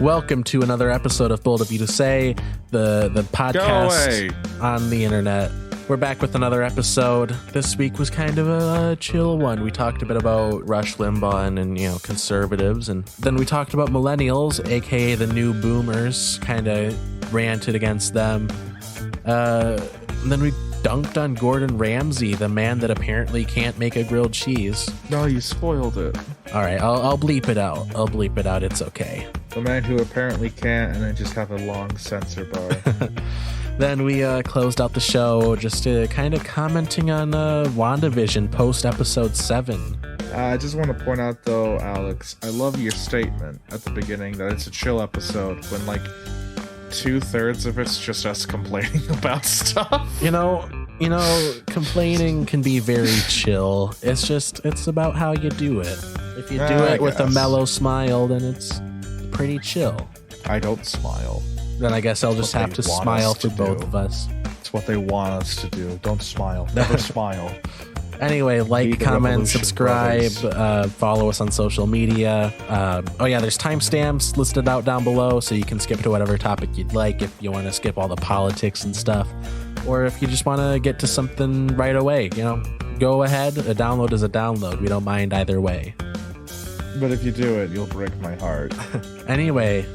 Welcome to another episode of Bold of You to Say, the podcast on the internet. We're back with another episode. This week was kind of a chill one. We talked a bit about Rush Limbaugh and conservatives, and then we talked about Millennials, A.K.A. the new boomers, kind of ranted against them. And then we dunked on Gordon Ramsay, the man that apparently can't make a grilled cheese. No, you spoiled it. All right, I'll bleep it out. It's okay. The man who apparently can't, and then just have a long censor bar. Then we closed out the show just kind of commenting on WandaVision post episode 7. I just want to point out, though, Alex, I love your statement at the beginning that it's a chill episode when, like, 2/3 of it's just us complaining about stuff. Complaining can be very chill. It's about how you do it. If you do it with a mellow smile, then it's pretty chill. I don't smile. Then I guess I'll just have to smile for both of us. It's what they want us to do. Don't smile. Never smile. Anyway, like, comment, subscribe, follow us on social media. There's timestamps listed out down below, so you can skip to whatever topic you'd like if you want to skip all the politics and stuff. Or if you just want to get to something right away, go ahead. A download is a download. We don't mind either way. But if you do it, you'll break my heart. Anyway,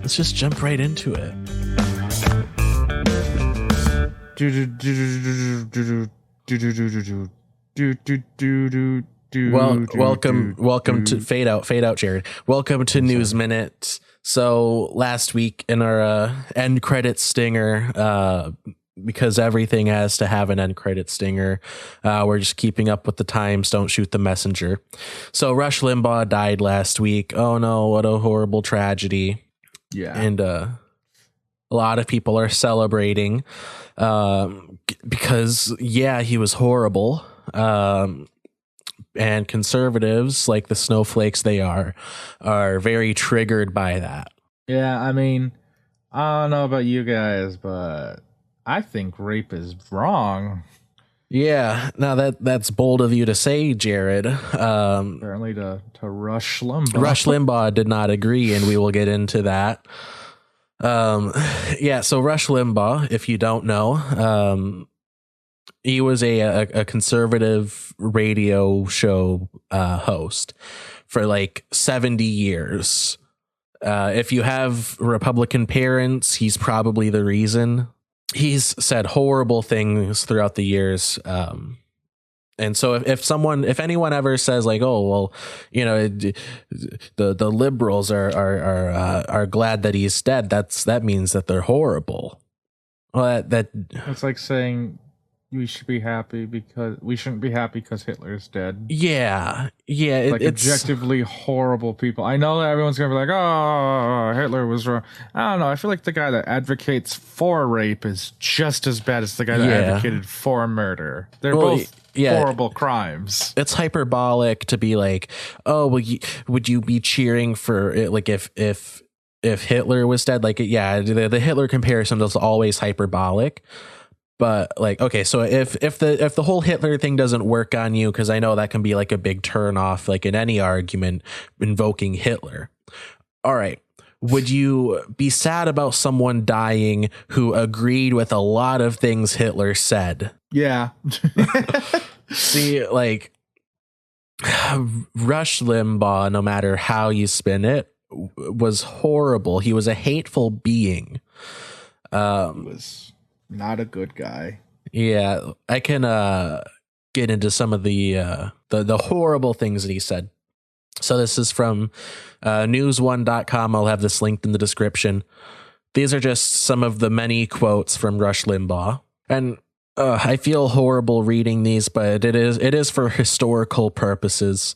let's just jump right into it. Welcome to fade out, Jared. Welcome to News Minute. So last week in our end credit stinger, because everything has to have an end credit stinger, we're just keeping up with the times. Don't shoot the messenger. So Rush Limbaugh died last week. Oh no, what a horrible tragedy. Yeah. And a lot of people are celebrating because he was horrible. And conservatives, like the snowflakes they are very triggered by that. Yeah, I mean, I don't know about you guys, but I think rape is wrong. Yeah, now that's bold of you to say, Jared. Apparently to Rush Limbaugh. Rush Limbaugh did not agree, and we will get into that. So Rush Limbaugh, if you don't know, he was a conservative radio show host for like 70 years. If you have Republican parents, he's probably the reason. He's said horrible things throughout the years. And so if anyone ever says like, oh, well, the liberals are glad that he's dead, that means that they're horrible. Well, that it's like saying we shouldn't be happy because Hitler's dead. Yeah. Like it's objectively horrible people. I know that everyone's gonna be like, oh, Hitler was wrong. I don't know. I feel like the guy that advocates for rape is just as bad as the guy that advocated for murder. They're both horrible crimes. It's hyperbolic to be like, oh, well, would you be cheering for it? Like if Hitler was dead, like, the Hitler comparison is always hyperbolic. But like, okay, so if the whole Hitler thing doesn't work on you, because I know that can be like a big turn off, like in any argument invoking Hitler. All right. Would you be sad about someone dying who agreed with a lot of things Hitler said? Yeah. See, like Rush Limbaugh, no matter how you spin it, was horrible. He was a hateful being. He was not a good guy. Yeah, I can get into some of the horrible things that he said. So this is from news1.com. I'll have this linked in the description. These are just some of the many quotes from Rush Limbaugh. And I feel horrible reading these, but it is for historical purposes.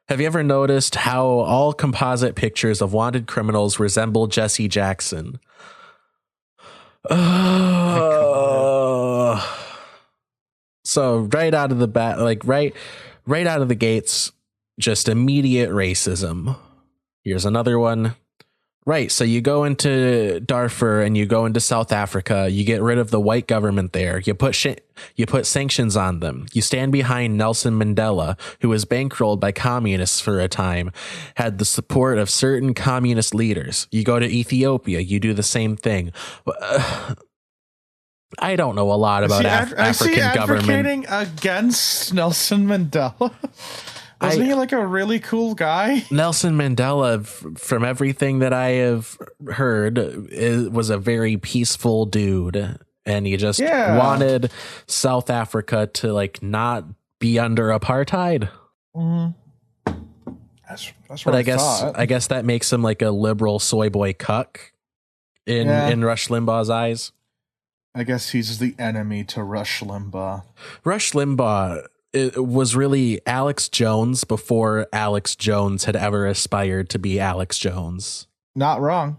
Have you ever noticed how all composite pictures of wanted criminals resemble Jesse Jackson? So right out of the bat, like right out of the gates, just immediate racism. Here's another one. Right. So you go into Darfur and you go into South Africa. You get rid of the white government there. You put sanctions on them. You stand behind Nelson Mandela, who was bankrolled by communists for a time, had the support of certain communist leaders. You go to Ethiopia. You do the same thing. I don't know a lot about African government. Advocating against Nelson Mandela. Wasn't he like a really cool guy? Nelson Mandela, from everything that I have heard, was a very peaceful dude, and he just wanted South Africa to like not be under apartheid. Mm-hmm. That's but I guess that makes him like a liberal soy boy cuck in Rush Limbaugh's eyes. I guess he's the enemy to Rush Limbaugh. Rush Limbaugh. It was really Alex Jones before Alex Jones had ever aspired to be Alex Jones. Not wrong.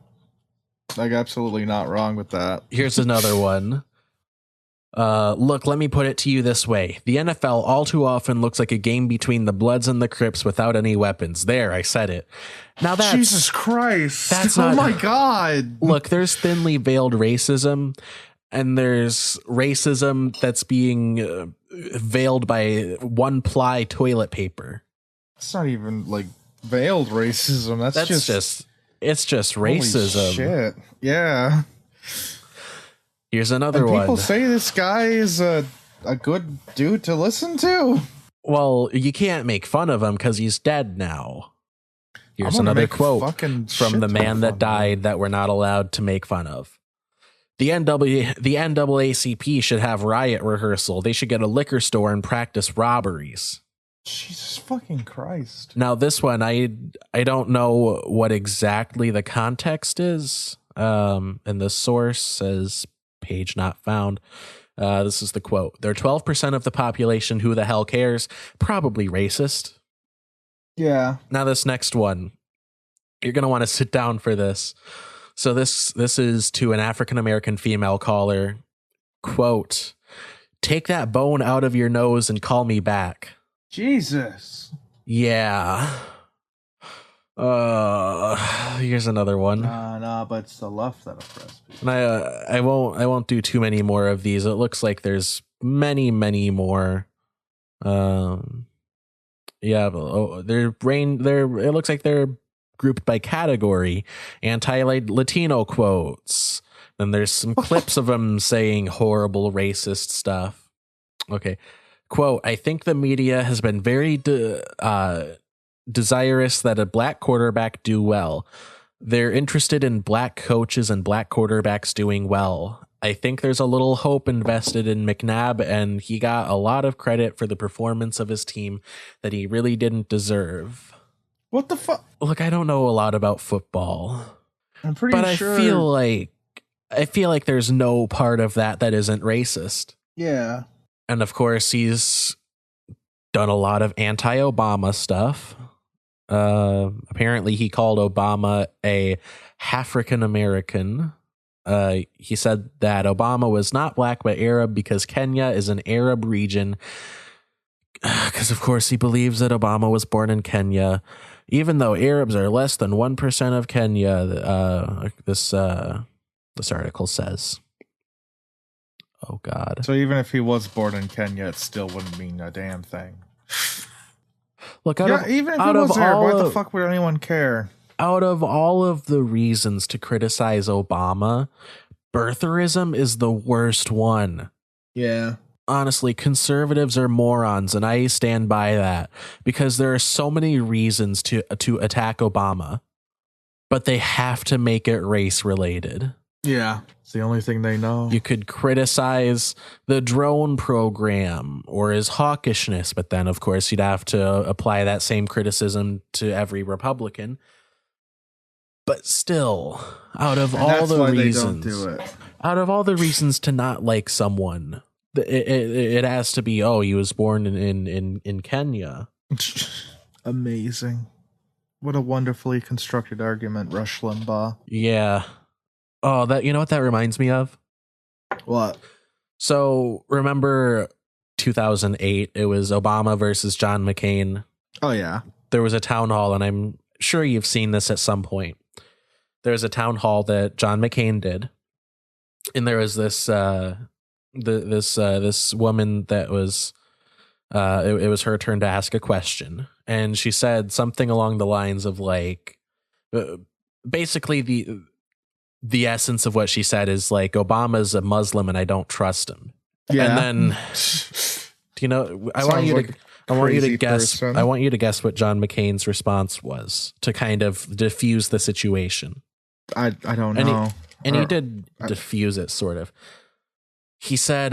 Like, absolutely not wrong with that. Here's another one. Look, let me put it to you this way. The NFL all too often looks like a game between the Bloods and the Crips without any weapons. There, I said it. Now that's... Jesus Christ. That's not... Oh, my God. Look, there's thinly veiled racism, and there's racism that's being... veiled by one-ply toilet paper. It's not even like veiled racism. That's just it's just racism. Holy shit. Yeah. Here's another one. People say this guy is a good dude to listen to. Well, you can't make fun of him because he's dead now. Here's another quote from the man that died that we're not allowed to make fun of. The NAACP should have riot rehearsal. They should get a liquor store and practice robberies. Jesus fucking Christ. Now this one, I don't know what exactly the context is. And the source says page not found. This is the quote. They're 12% of the population. Who the hell cares? Probably racist. Yeah. Now this next one, you're going to want to sit down for this. So this is to an African-American female caller. Quote, take that bone out of your nose and call me back. Jesus. Yeah. Here's another one. No, but it's the left that oppresses people. And I won't do too many more of these. It looks like there's many more. Yeah, it looks like they're grouped by category. Anti-Latino quotes. Then there's some clips of them saying horrible racist stuff. Okay. Quote, I think the media has been very desirous that a black quarterback do well. They're interested in black coaches and black quarterbacks doing well. I think there's a little hope invested in McNabb, and he got a lot of credit for the performance of his team that he really didn't deserve. What the fuck? Look, I don't know a lot about football. I'm pretty sure. I feel like there's no part of that isn't racist. Yeah. And of course, he's done a lot of anti-Obama stuff. Apparently, he called Obama a African American. He said that Obama was not black but Arab because Kenya is an Arab region. Because, of course, he believes that Obama was born in Kenya. Even though Arabs are less than 1% of Kenya, this article says. Oh, God. So even if he was born in Kenya, it still wouldn't mean a damn thing. Look, even if he was there, why the fuck would anyone care? Out of all of the reasons to criticize Obama, birtherism is the worst one. Yeah. Honestly, conservatives are morons, and I stand by that because there are so many reasons to attack Obama, but they have to make it race related. Yeah, it's the only thing they know. You could criticize the drone program or his hawkishness, but then, of course, you'd have to apply that same criticism to every Republican. But still, out of all the reasons to not like someone, it has to be, he was born in Kenya. Amazing. What a wonderfully constructed argument, Rush Limbaugh. Yeah. Oh, you know what that reminds me of? What? So remember 2008, it was Obama versus John McCain. Oh, yeah. There was a town hall, and I'm sure you've seen this at some point. there's a town hall that John McCain did, and there was this this woman that was it was her turn to ask a question, and she said something along the lines of like basically the essence of what she said is like, Obama's a Muslim and I don't trust him. Yeah. And then I want you to guess person. I want you to guess what John McCain's response was to kind of diffuse the situation. I don't know. He did diffuse it sort of. He said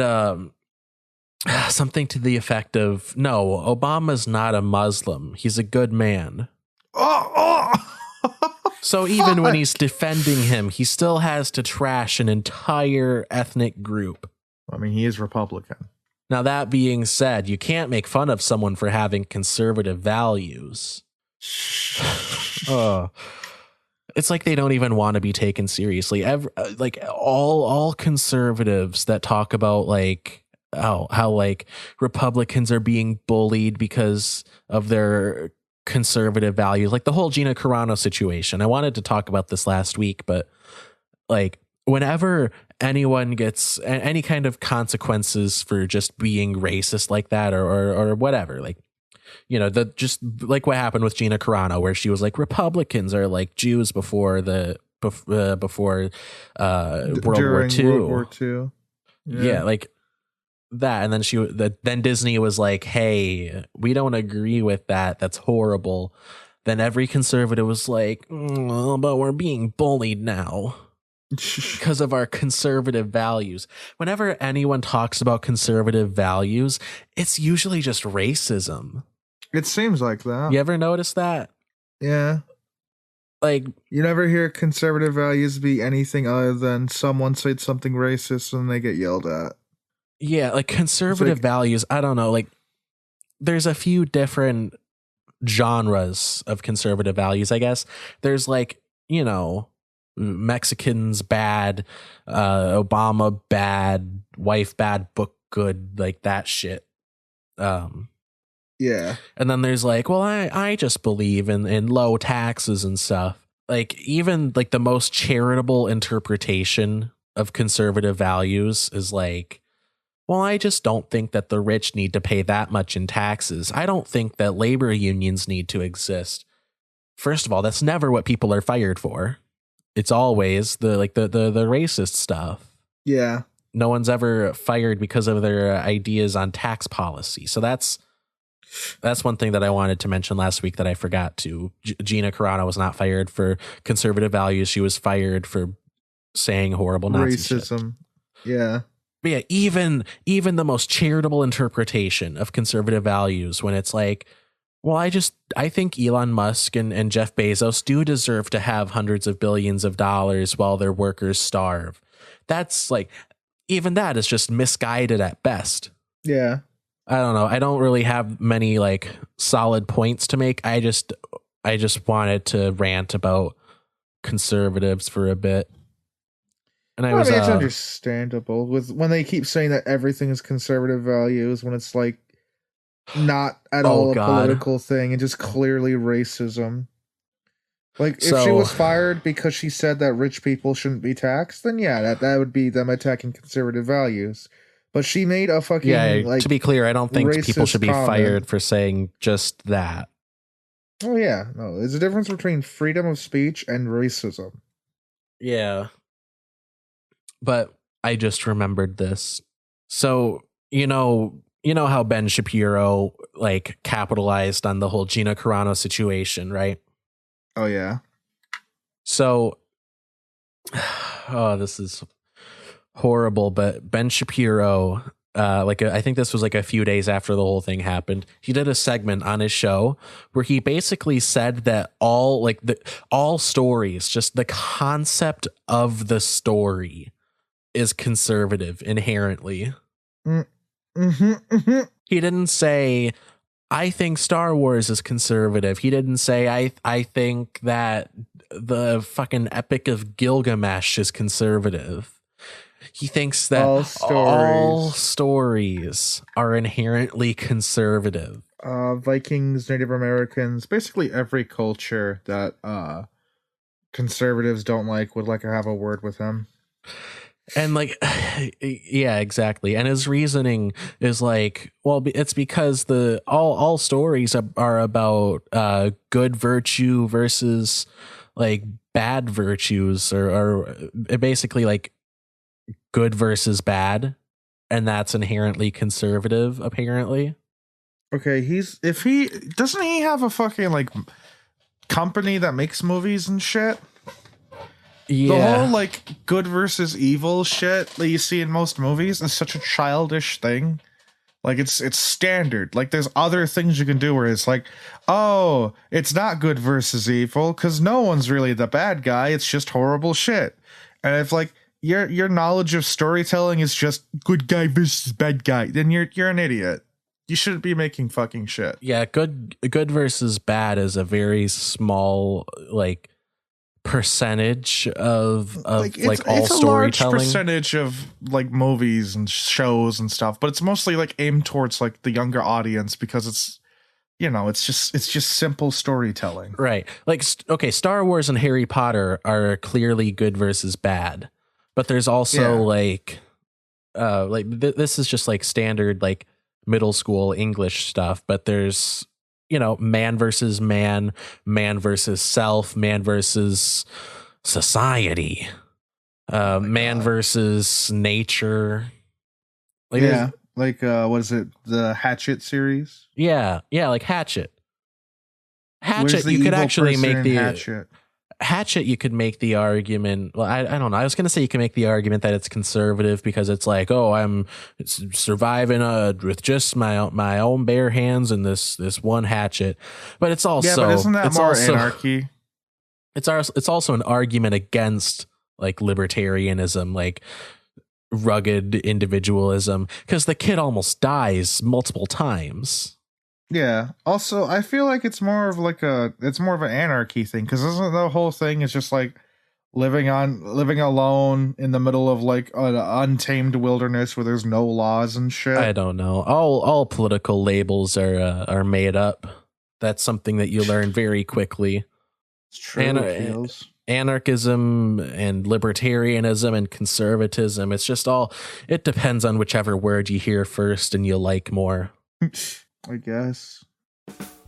something to the effect of, no, Obama's not a Muslim. He's a good man. So even when he's defending him, he still has to trash an entire ethnic group. I mean, he is Republican. Now, that being said, you can't make fun of someone for having conservative values. It's like they don't even want to be taken seriously. Like all conservatives that talk about like how like Republicans are being bullied because of their conservative values, like the whole Gina Carano situation. I wanted to talk about this last week, but like whenever anyone gets any kind of consequences for just being racist like that or whatever, like, just like what happened with Gina Carano, where she was like, Republicans are like Jews before World War II. Yeah, like that. And then then Disney was like, hey, we don't agree with that. That's horrible. Then every conservative was like, but we're being bullied now because of our conservative values. Whenever anyone talks about conservative values, it's usually just racism. It seems like that. You ever notice that? Yeah. Like, you never hear conservative values be anything other than someone said something racist and they get yelled at. Yeah, like conservative values, I don't know, like there's a few different genres of conservative values, I guess. There's like, Mexicans bad, Obama bad, wife bad, book good, like that shit. Yeah. And then there's like, well, I just believe in low taxes and stuff. Like even like the most charitable interpretation of conservative values is like, well, I just don't think that the rich need to pay that much in taxes. I don't think that labor unions need to exist. First of all, that's never what people are fired for. It's always the racist stuff. Yeah. No one's ever fired because of their ideas on tax policy. So that's one thing that I wanted to mention last week that I forgot to. Gina Carano was not fired for conservative values. She was fired for saying horrible Nazi racism. Shit. Yeah. But yeah, even the most charitable interpretation of conservative values, when it's like, well, I think Elon Musk and Jeff Bezos do deserve to have hundreds of billions of dollars while their workers starve. That's like, even that is just misguided at best. Yeah. I don't know. I don't really have many like solid points to make. I just wanted to rant about conservatives for a bit. And I mean, it's understandable when they keep saying that everything is conservative values when it's like not at all a political thing and just clearly racism. Like if she was fired because she said that rich people shouldn't be taxed, then yeah, that would be them attacking conservative values. But she made a fucking to be clear, I don't think people should be fired for saying just that. Oh yeah, no, there's a difference between freedom of speech and racism. Yeah. But I just remembered this. So, you know how Ben Shapiro like capitalized on the whole Gina Carano situation, right? Oh yeah. So, this is horrible, but Ben Shapiro, I think this was like a few days after the whole thing happened, he did a segment on his show where he basically said that all stories, just the concept of the story is conservative inherently. He didn't say, I think Star Wars is conservative. He didn't say, I think that the fucking Epic of Gilgamesh is conservative. He thinks that all stories are inherently conservative. Vikings, Native Americans, basically every culture that conservatives don't like would like to have a word with him. And like, yeah, exactly. And his reasoning is like, well, it's because the all stories are about good virtue versus like bad virtues, or basically like good versus bad, and that's inherently conservative, apparently. Okay, doesn't he have a fucking like company that makes movies and shit? Yeah. The whole like good versus evil shit that you see in most movies is such a childish thing. Like it's standard. Like there's other things you can do where it's like, oh, it's not good versus evil because no one's really the bad guy. It's just horrible shit. And if like your knowledge of storytelling is just good guy versus bad guy, then you're an idiot. You shouldn't be making fucking shit. Yeah, good versus bad is a very small like percentage of like all it's a storytelling. large percentage of like movies and shows and stuff, but it's mostly like aimed towards like the younger audience because it's, you know, it's just simple storytelling, right? Like okay, Star Wars and Harry Potter are clearly good versus bad, but there's also like this is just like standard like middle school English stuff, but there's, you know, man versus man, man versus self, man versus society, man versus nature. Like like what is it, the Hatchet series? Yeah, like Hatchet you could actually make the Hatchet you could make the argument, well, I don't know, I was gonna say you can make the argument that it's conservative because it's like, oh, I'm surviving with just my own bare hands and this one hatchet, but it's also, but isn't that more anarchy? It's also an argument against like libertarianism, like rugged individualism, because the kid almost dies multiple times. Yeah. Also, I feel like it's more of an anarchy thing, because isn't the whole thing is just like living alone in the middle of like an untamed wilderness where there's no laws and shit? I don't know. All political labels are made up. That's something that you learn very quickly. It's true. Anarchism and libertarianism and conservatism. It's just it depends on whichever word you hear first and you like more. I guess.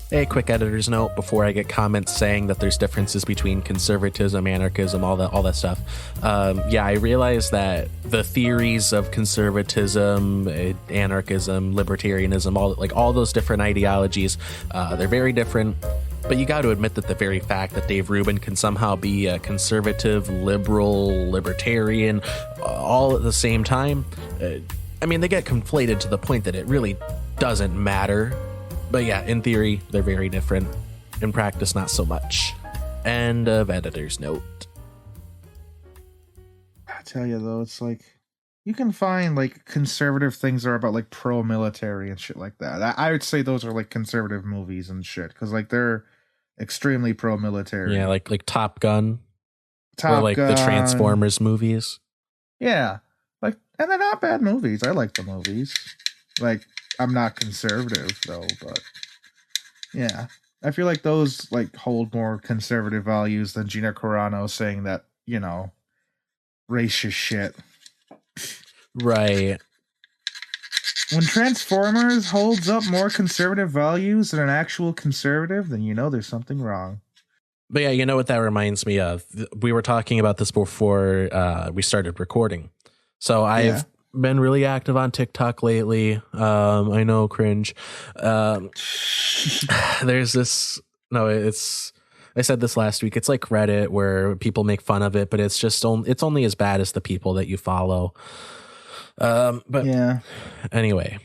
Hey, quick editor's note before I get comments saying that there's differences between conservatism, anarchism, all that stuff. I realize that the theories of conservatism, anarchism, libertarianism, all those different ideologies, they're very different. But you got to admit that the very fact that Dave Rubin can somehow be a conservative, liberal, libertarian, all at the same time, they get conflated to the point that it really doesn't matter. But yeah, in theory, they're very different. In practice, not so much. End of editor's note. I tell you though, it's like you can find like conservative things that are about like pro-military and shit like that. I would say those are like conservative movies and shit, because like they're extremely pro-military. Yeah, like Top Gun, or like the Transformers movies. Yeah, like, and they're not bad movies. I like the movies. Like, I'm not conservative though, but yeah, I feel like those like hold more conservative values than Gina Carano saying that, you know, racist shit. Right. When Transformers holds up more conservative values than an actual conservative, then you know there's something wrong. But yeah, you know what that reminds me of? We were talking about this before we started recording. So I've been really active on TikTok lately. I know, cringe. There's this. No, I said this last week. It's like Reddit where people make fun of it, but it's just it's only as bad as the people that you follow. But yeah. Anyway,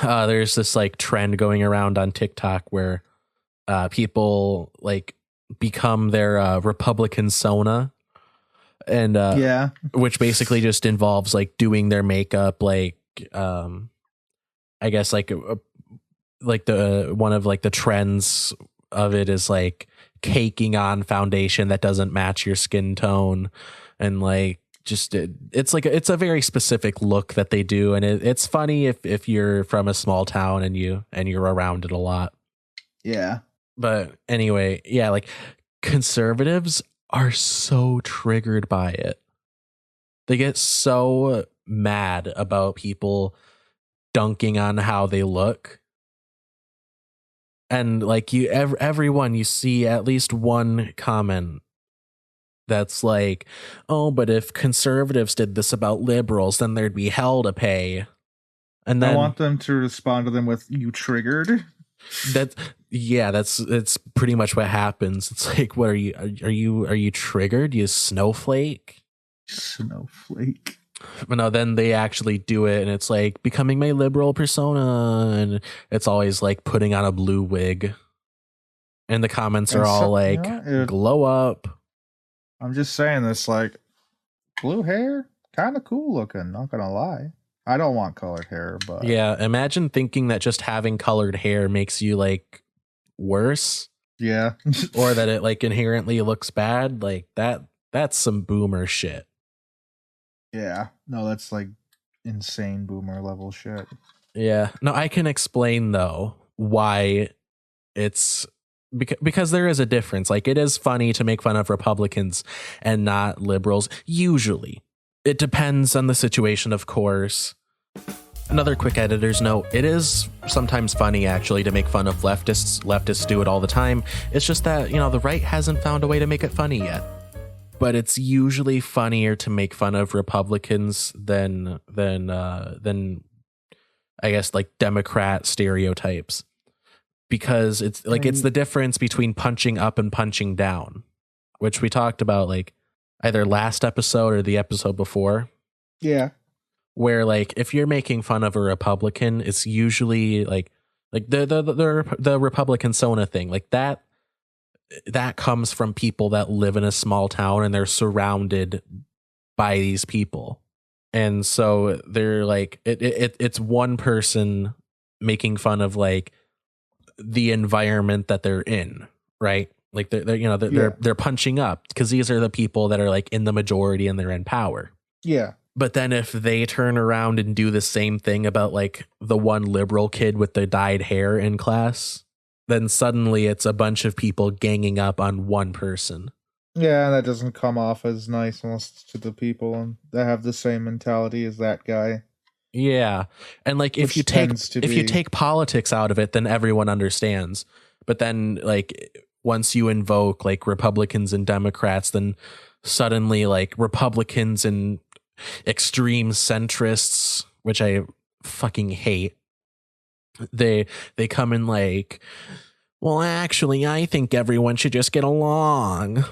there's this like trend going around on TikTok where people like become their Republican Sona. And which basically just involves like doing their makeup, like I guess like the one of like the trends of it is like caking on foundation that doesn't match your skin tone, and like just it's a very specific look that they do, and it's funny if you're from a small town and you're around it a lot. Yeah. But anyway, yeah, like conservatives are so triggered by it. They get so mad about people dunking on how they look. And like everyone, you see at least one comment that's like, oh, but if conservatives did this about liberals, then there'd be hell to pay. And then I want them to respond to them with, you triggered? That's pretty much what happens. It's like, what are you triggered, you snowflake? But no, then they actually do it, and it's like becoming my liberal persona, and it's always like putting on a blue wig, and the comments are all like, glow up. I'm just saying this, like, blue hair, kind of cool looking, not gonna lie. I don't want colored hair, but yeah, imagine thinking that just having colored hair makes you like worse. Yeah. Or that it like inherently looks bad. Like that's some boomer shit. Yeah. No, that's like insane boomer level shit. Yeah. No, I can explain though why it's because there is a difference. Like, it is funny to make fun of Republicans and not liberals. Usually. It depends on the situation, of course. Another quick editor's note. It is sometimes funny, actually, to make fun of leftists. Leftists do it all the time. It's just that, the right hasn't found a way to make it funny yet. But it's usually funnier to make fun of Republicans than I guess, like, Democrat stereotypes. Because it's like, it's the difference between punching up and punching down, which we talked about, like, either last episode or the episode before. Yeah. Where, like, if you're making fun of a Republican, it's usually like the Republican Sona thing, like that comes from people that live in a small town and they're surrounded by these people. And so they're like, it's one person making fun of like the environment that they're in, right? Like they're punching up because these are the people that are like in the majority and they're in power. Yeah. But then if they turn around and do the same thing about like the one liberal kid with the dyed hair in class, then suddenly it's a bunch of people ganging up on one person. Yeah, that doesn't come off as nice most to the people that have the same mentality as that guy. Yeah. And like if you take politics out of it, then everyone understands. But then like once you invoke like Republicans and Democrats, then suddenly like Republicans and extreme centrists, which I fucking hate, they come in like, well, actually, I think everyone should just get along.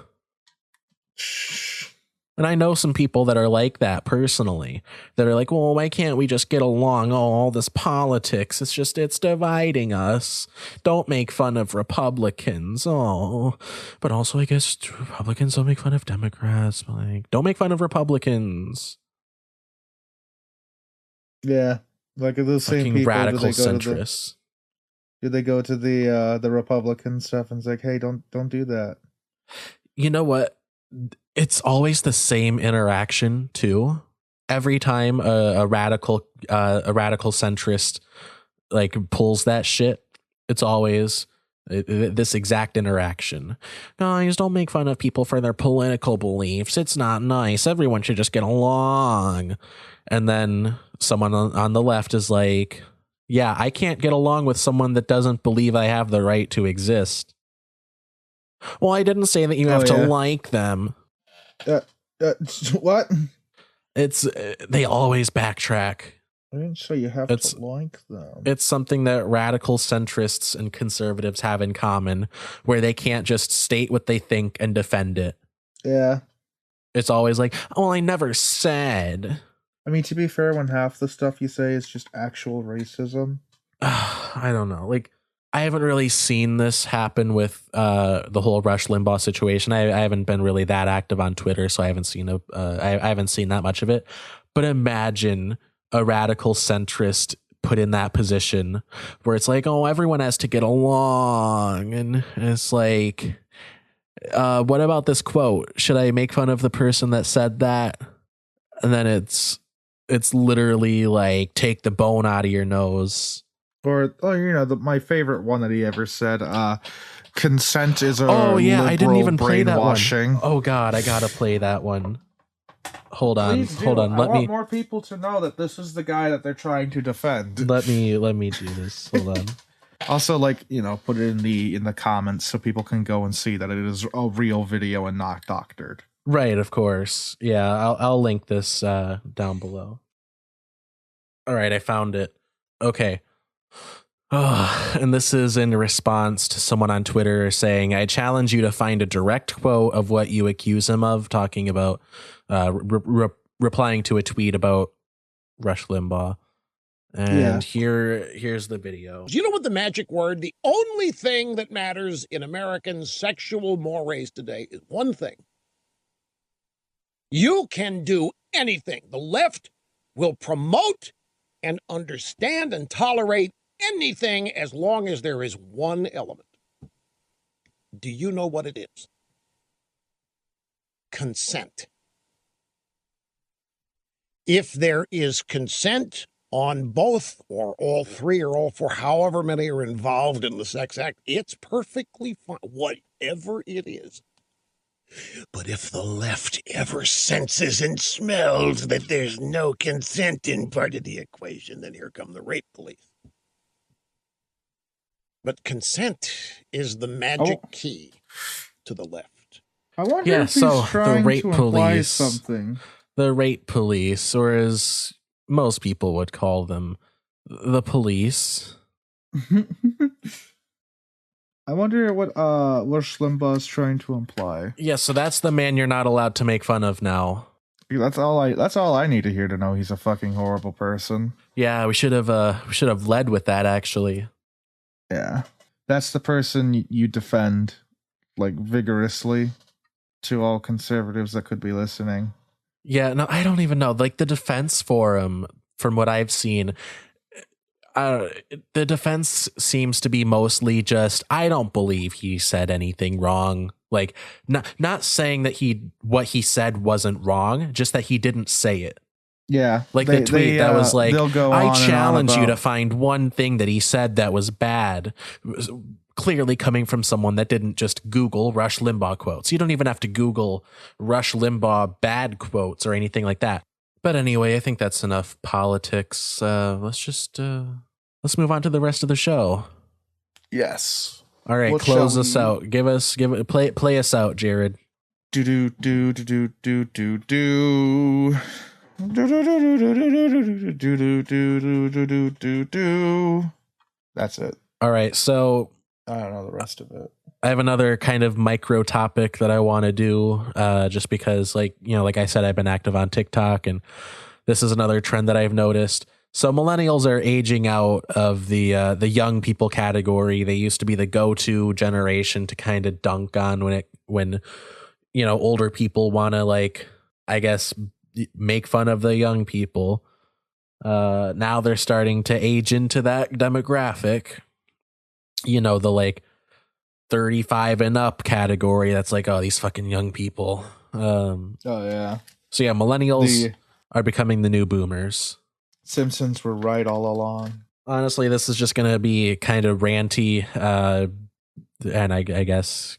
And I know some people that are like that personally, that are like, well, why can't we just get along? Oh, all this politics, it's dividing us. Don't make fun of Republicans. Oh, but also I guess Republicans don't make fun of Democrats. Like, don't make fun of Republicans. Yeah, like the same fucking people. Radical centrists. Do they go to the Republican stuff and it's like, hey, don't do that? You know what? It's always the same interaction too. Every time a radical centrist like pulls that shit, it's always this exact interaction. Guys, don't make fun of people for their political beliefs. It's not nice. Everyone should just get along. And then someone on the left is like, yeah, I can't get along with someone that doesn't believe I have the right to exist. Well, I didn't say that you have to like them. What? It's they always backtrack. I didn't say you have to like them. It's something that radical centrists and conservatives have in common, where they can't just state what they think and defend it. Yeah. It's always like, oh, I never said. I mean, to be fair, when half the stuff you say is just actual racism. I don't know. Like, I haven't really seen this happen with the whole Rush Limbaugh situation. I haven't been really that active on Twitter, so I haven't seen I haven't seen that much of it. But imagine a radical centrist put in that position where it's like, oh, everyone has to get along, and it's like, what about this quote? Should I make fun of the person that said that? And then it's literally like, take the bone out of your nose. Or, my favorite one that he ever said, consent is a I didn't even play that one. brainwashing. Oh God, I gotta play that one. Hold on. Please do. Let I want more people to know that this is the guy that they're trying to defend. Let me do this. Hold on. Also, put it in the comments so people can go and see that it is a real video and not doctored. Right, of course. Yeah, I'll link this down below. All right, I found it. Okay. Oh, and this is in response to someone on Twitter saying, I challenge you to find a direct quote of what you accuse him of, talking about replying to a tweet about Rush Limbaugh. And here's the video. Do you know what the magic word, the only thing that matters in American sexual mores today is one thing. You can do anything. The left will promote and understand and tolerate anything as long as there is one element. Do you know what it is? Consent. If there is consent on both or all three or all four, however many are involved in the sex act, it's perfectly fine, whatever it is. But if the left ever senses and smells that there's no consent in part of the equation, then here come the rape police. But consent is the magic key to the left. I wonder if he's trying to imply something. The rape police, or as most people would call them, the police. I wonder what Rush Limbaugh is trying to imply. Yeah, so that's the man you're not allowed to make fun of now. That's all I need to hear to know he's a fucking horrible person. Yeah, we should have led with that, actually. Yeah. That's the person you defend vigorously to all conservatives that could be listening. Yeah, no, I don't even know. The defense forum, from what I've seen, the defense seems to be mostly just, I don't believe he said anything wrong. Not saying that what he said wasn't wrong, just that he didn't say it. Yeah. The tweet that was I challenge you to about find one thing that he said that was bad. Clearly coming from someone that didn't just Google Rush Limbaugh quotes. You don't even have to Google Rush Limbaugh bad quotes or anything like that. But anyway, I think that's enough politics. Let's move on to the rest of the show. Yes. All right, close us out. Play us out, Jared. Do. That's it. All right, so I don't know the rest of it. I have another kind of micro topic that I want to do, just because, like I said, I've been active on TikTok, and this is another trend that I've noticed. So millennials are aging out of the young people category. They used to be the go-to generation to kind of dunk on when older people want to make fun of the young people. Now they're starting to age into that demographic. The 35 and up category. That's these fucking young people. Oh yeah. So yeah, millennials are becoming the new boomers. Simpsons were right all along. Honestly, this is just going to be kind of ranty. And I guess,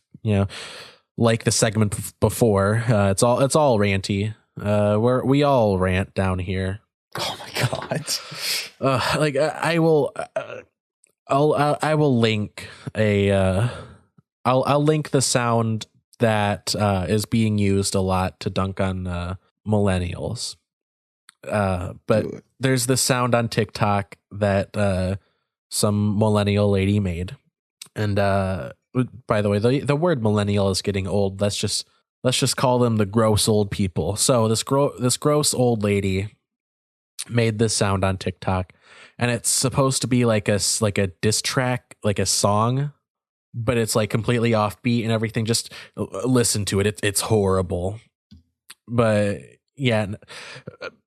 like the segment before, it's all ranty. We all rant down here. Oh my God. I will link I'll link the sound that is being used a lot to dunk on millennials. But there's this sound on TikTok that some millennial lady made. And by the way, the word millennial is getting old. Let's just call them the gross old people. So this gross old lady made this sound on TikTok, and it's supposed to be like a diss track, like a song, but it's completely offbeat and everything. Just listen to it. It's horrible. But yeah,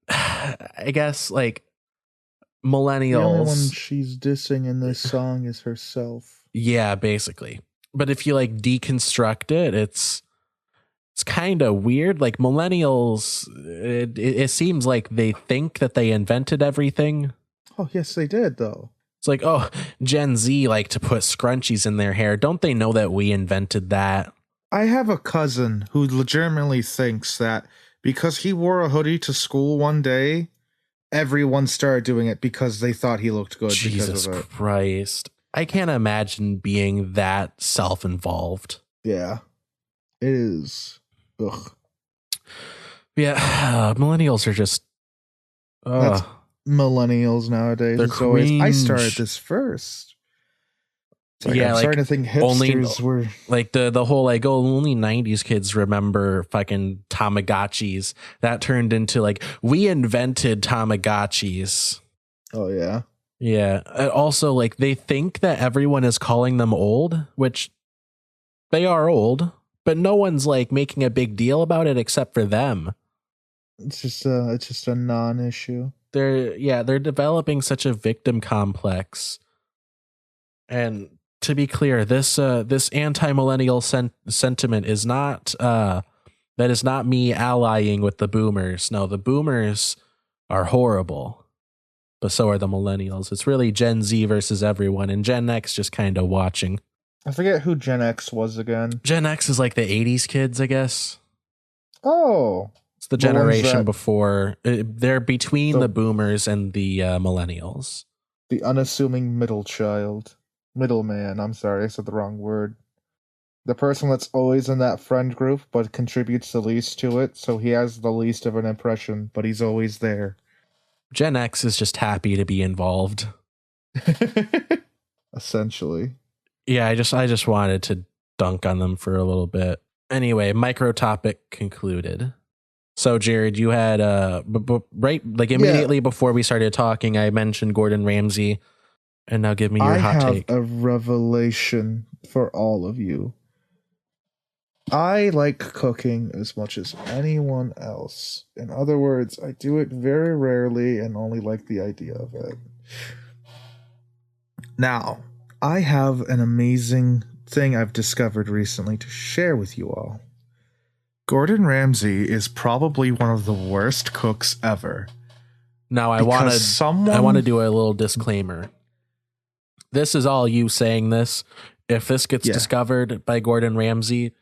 I guess millennials. The only one she's dissing in this song is herself. Yeah, basically. But if you deconstruct it, it's kind of weird. Millennials, it seems like they think that they invented everything. Oh, yes, they did, though. It's like, oh, Gen Z like to put scrunchies in their hair. Don't they know that we invented that? I have a cousin who legitimately thinks that because he wore a hoodie to school one day, everyone started doing it because they thought he looked good. Jesus Christ. I can't imagine being that self-involved. Yeah, it is. Ugh. Yeah, millennials are just... That's millennials nowadays. They're cringe. I started this first. Like, yeah, I'm starting to think hipsters were... Like the whole, like, oh, only 90s kids remember fucking Tamagotchis. That turned into, like, we invented Tamagotchis. Oh, yeah? Yeah. And also, like, they think that everyone is calling them old, which they are old, but no one's, like, making a big deal about it except for them. It's just a non-issue. They're developing such a victim complex. And to be clear, this anti-millennial sentiment is not that is not me allying with the boomers. No, the boomers are horrible, but so are the millennials. It's really Gen Z versus everyone, and Gen X just kind of watching. I forget who Gen X was again. Gen X is like the 80s kids, I guess. Oh. It's the generation before. They're between the boomers and the millennials. The unassuming middleman. I'm sorry, I said the wrong word. The person that's always in that friend group but contributes the least to it, so he has the least of an impression, but he's always there. Gen X is just happy to be involved. Essentially. Yeah, I just wanted to dunk on them for a little bit. Anyway, micro topic concluded. So, Jared, you had immediately before we started talking, I mentioned Gordon Ramsay, and now give me your hot take. I have a revelation for all of you. I like cooking as much as anyone else. In other words, I do it very rarely and only like the idea of it. Now, I have an amazing thing I've discovered recently to share with you all. Gordon Ramsay is probably one of the worst cooks ever. Now, I want to do a little disclaimer. This is all you saying this. If this gets discovered by Gordon Ramsay,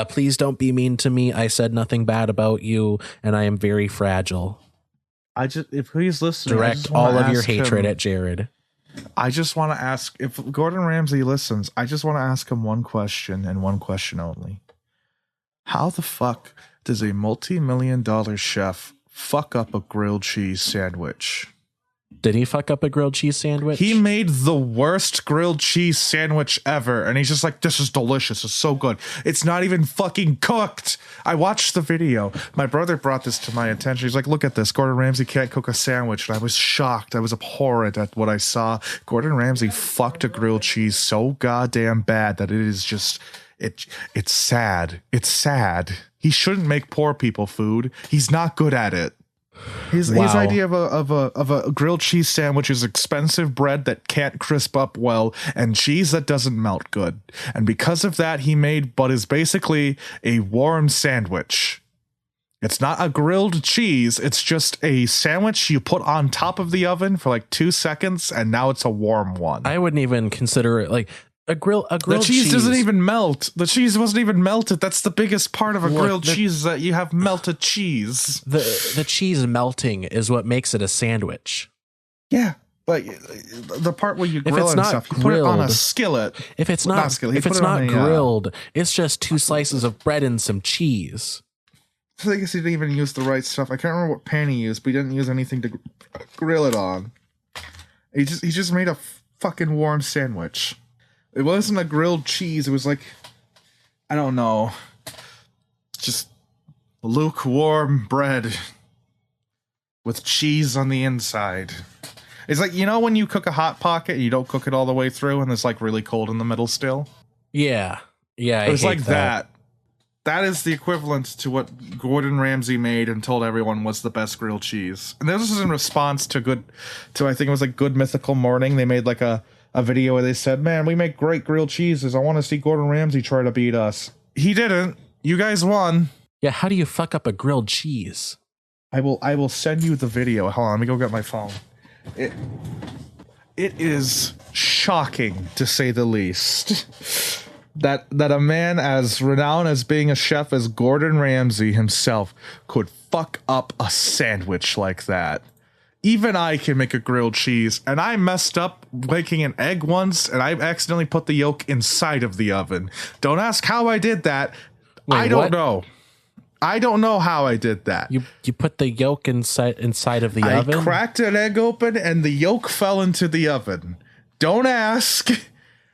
please don't be mean to me. I said nothing bad about you, and I am very fragile. If he's listening, direct all of your hatred at Jared. I just want to ask, if Gordon Ramsay listens, I just want to ask him one question and one question only. How the fuck does a multi-million-dollar chef fuck up a grilled cheese sandwich? Did he fuck up a grilled cheese sandwich? He made the worst grilled cheese sandwich ever, and he's just like, this is delicious. It's so good. It's not even fucking cooked. I watched the video. My brother brought this to my attention. He's like, look at this. Gordon Ramsay can't cook a sandwich. And I was shocked. I was abhorrent at what I saw. Gordon Ramsay fucked a grilled cheese so goddamn bad that it is just... It's sad. It's sad. He shouldn't make poor people food. He's not good at it. His idea of a grilled cheese sandwich is expensive bread that can't crisp up well and cheese that doesn't melt good. And because of that, he made what is basically a warm sandwich. It's not a grilled cheese. It's just a sandwich you put on top of the oven for like 2 seconds, and now it's a warm one. I wouldn't even consider it like... A grilled the cheese doesn't even melt. The cheese wasn't even melted. That's the biggest part of a grilled cheese, is that you have melted cheese. The cheese melting is what makes it a sandwich. Yeah, but the part where you grill and stuff, you put it on a skillet. If it's not grilled, it's just 2 slices of bread and some cheese. I guess he didn't even use the right stuff. I can't remember what pan he used, but he didn't use anything to grill it on. He just made a fucking warm sandwich. It wasn't a grilled cheese. It was like, I don't know, just lukewarm bread with cheese on the inside. It's like, you know when you cook a Hot Pocket and you don't cook it all the way through and it's like really cold in the middle still? Yeah. Yeah, it was like that. That is the equivalent to what Gordon Ramsay made and told everyone was the best grilled cheese. And this is in response to I think it was like Good Mythical Morning. They made like a video where they said, man, we make great grilled cheeses. I want to see Gordon Ramsay try to beat us. He didn't. You guys won. Yeah, how do you fuck up a grilled cheese? I will send you the video. Hold on, let me go get my phone. it is shocking, to say the least, that a man as renowned as being a chef as Gordon Ramsay himself could fuck up a sandwich like that. Even I can make a grilled cheese, and I messed up making an egg once, and I accidentally put the yolk inside of the oven. Don't ask how I did that. Wait, I don't what? know. I don't know how I did that. You put the yolk inside of the oven? I cracked an egg open, and the yolk fell into the oven. Don't ask. Okay,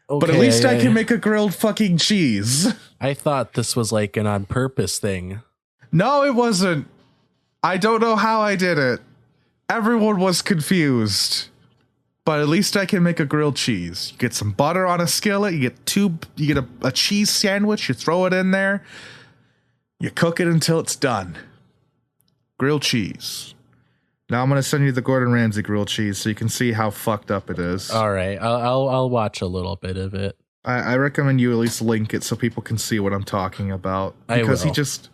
but at least I can make a grilled fucking cheese. I thought this was like an on purpose thing. No, it wasn't. I don't know how I did it. Everyone was confused. But at least I can make a grilled cheese. You get some butter on a skillet, you get a cheese sandwich, you throw it in there, you cook it until it's done. Grilled cheese. Now I'm gonna send you the Gordon Ramsay grilled cheese so you can see how fucked up it is. All right, I'll watch a little bit of it. I recommend you at least link it so people can see what I'm talking about, because he just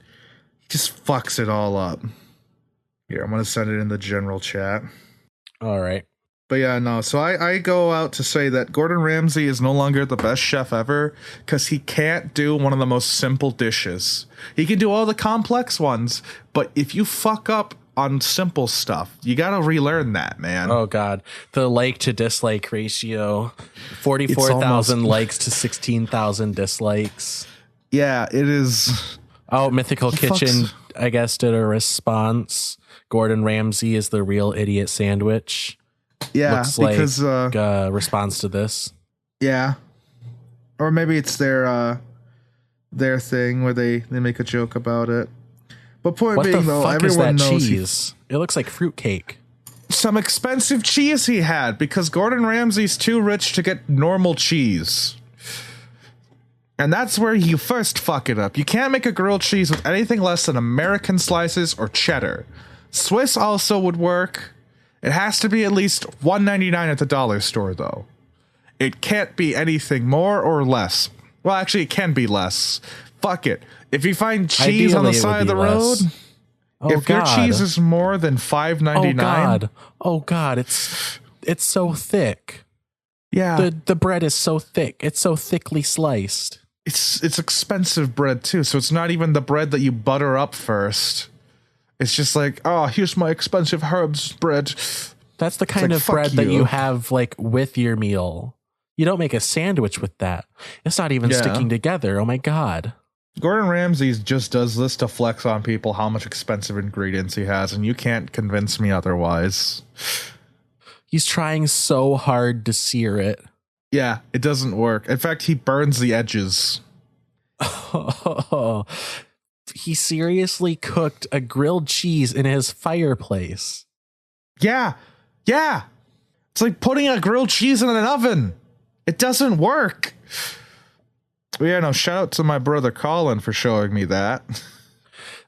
fucks it all up. Here, I'm gonna send it in the general chat. All right. But yeah, no, so I go out to say that Gordon Ramsay is no longer the best chef ever because he can't do one of the most simple dishes. He can do all the complex ones, but if you fuck up on simple stuff, you gotta relearn that, man. Oh god, the like to dislike ratio, 44,000 likes to 16,000 dislikes. Yeah, it is. Oh, Mythical Kitchen, I guess, did a response. Gordon Ramsay is the real idiot sandwich. Yeah, looks because like response to this. Yeah, or maybe it's their thing where they make a joke about it. But point what being, the though, fuck is everyone that knows cheese? It looks like fruitcake. Some expensive cheese he had because Gordon Ramsay's too rich to get normal cheese. And that's where you first fuck it up. You can't make a grilled cheese with anything less than American slices or cheddar. Swiss also would work. It has to be at least $1.99 at the dollar store, though. It can't be anything more or less. Well, actually, it can be less. Fuck it. If you find cheese on the side of the road, if your cheese is more than $5.99, oh god, it's so thick. Yeah, the bread is so thick. It's so thickly sliced. It's expensive bread too, so it's not even the bread that you butter up first. It's just like, oh, here's my expensive herbs bread. That's the kind of bread that you have like with your meal. You don't make a sandwich with that. It's not even sticking together. Oh my god. Gordon Ramsay just does this to flex on people how much expensive ingredients he has, and you can't convince me otherwise. He's trying so hard to sear it. Yeah, it doesn't work. In fact, he burns the edges. Oh, he seriously cooked a grilled cheese in his fireplace. Yeah. It's like putting a grilled cheese in an oven. It doesn't work. But yeah, no, shout out to my brother Colin for showing me that.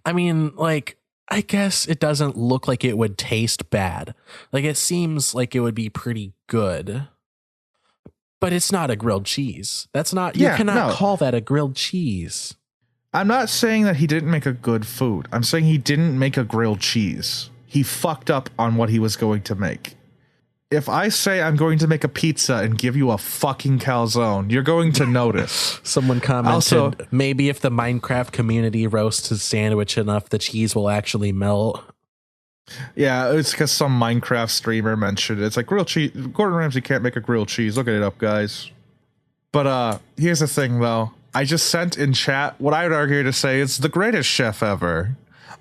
I mean, like, I guess it doesn't look like it would taste bad. Like, it seems like it would be pretty good. But it's not a grilled cheese. That's not, you cannot call that a grilled cheese. I'm not saying that he didn't make a good food. I'm saying he didn't make a grilled cheese. He fucked up on what he was going to make. If I say I'm going to make a pizza and give you a fucking calzone, you're going to notice. Someone commented, also, maybe if the Minecraft community roasts his sandwich enough, the cheese will actually melt. Yeah, it's because some Minecraft streamer mentioned it. It's like, grilled cheese. Gordon Ramsay can't make a grilled cheese. Look it up, guys. But here's the thing, though. I just sent in chat what I would argue to say is the greatest chef ever.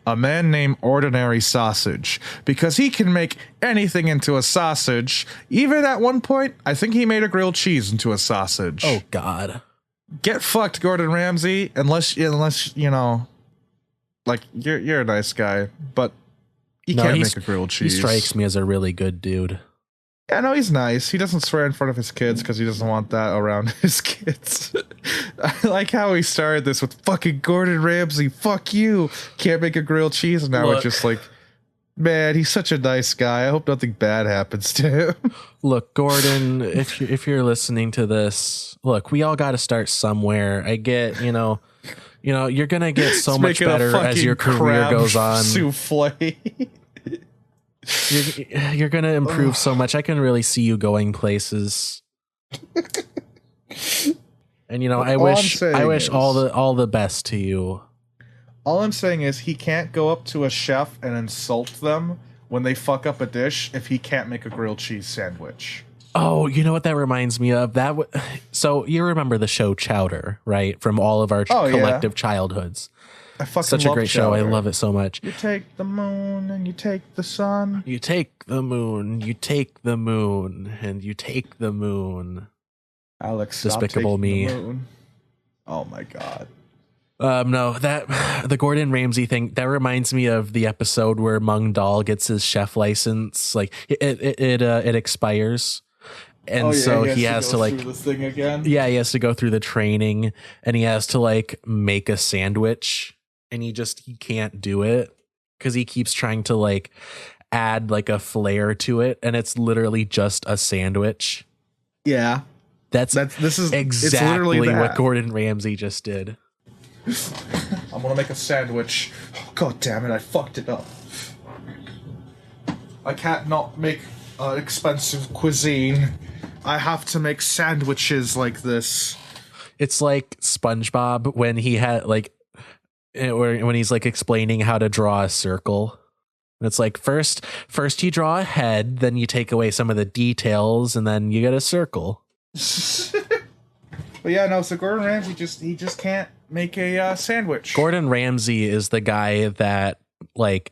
A man named Ordinary Sausage. Because he can make anything into a sausage. Even at one point, I think he made a grilled cheese into a sausage. Oh, God. Get fucked, Gordon Ramsay. Unless you know, like, you're a nice guy. But you can't make a grilled cheese. He strikes me as a really good dude. Yeah, no, he's nice. He doesn't swear in front of his kids because he doesn't want that around his kids. I like how he started this with fucking Gordon Ramsay. Fuck you. Can't make a grilled cheese. And now it's just like, man, he's such a nice guy. I hope nothing bad happens to him. Look, Gordon, if you're listening to this, look, we all got to start somewhere. I get, you know, you're going to get so much better as your career goes on. Souffle. You're gonna improve so much. I can really see you going places. And I wish all the best to you. All I'm saying is he can't go up to a chef and insult them when they fuck up a dish if he can't make a grilled cheese sandwich. Oh, you know what that reminds me of? So you remember the show Chowder, right? From all of our collective childhoods. I fucking Such a great show. I love it so much. You take the moon and you take the sun. You take the moon, you take the moon, and you take the moon. Alex, Despicable Me. Oh my god. No, the Gordon Ramsay thing, that reminds me of the episode where Mung Dahl gets his chef license. Like it expires. And he has to like this thing again. Yeah, he has to go through the training, and he has to like make a sandwich, and he can't do it because he keeps trying to like add like a flair to it, and it's literally just a sandwich. Yeah. This is exactly what Gordon Ramsay just did. I'm gonna make a sandwich. Oh, god damn it, I fucked it up. I can't not make expensive cuisine. I have to make sandwiches like this. It's like SpongeBob when he had like, or when he's like explaining how to draw a circle. It's like first you draw a head, then you take away some of the details, and then you get a circle. But yeah, no. So Gordon Ramsay just can't make a sandwich. Gordon Ramsay is the guy that like